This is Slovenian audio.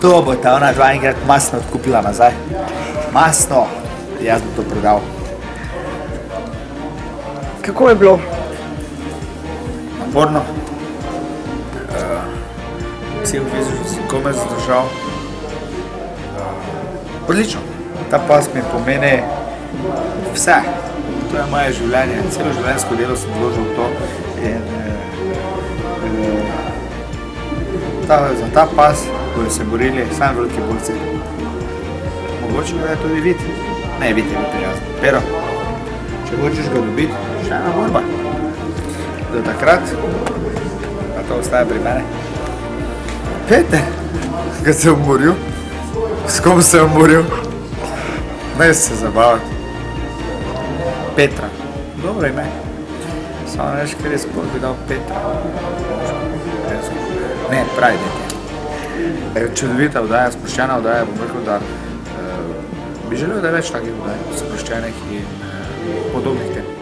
To bo ta ona dva enkrat masno odkupila nazaj. Masno. Jaz bi to prodal. Kako je bilo? Naporno. Cel vizual sem komaj zadržal. Odlično. Ta pas mi pomeni vse. To je moje življenje. Celo življenjsko delo sem vložil v to. Za ta pas bojo se borili sami veliki borci. Mogoče ga je tudi vid. Ne, vid je bil prijazen. Pero, če hočeš ga dobiti, še ena borba. Do takrat, pa to ostaja pri mene. Peter, kaj se je umoril? S kom se je umoril? Ne se zabavati. Petra. Dobro ime. Samo veš, ker je spod bi dal Petra. Ne, pravi dete. Čudovita vdaja, sproščena vdaja, bom rekel, da bi želel, da je več takih vdaj, sproščenih in podobnih tem.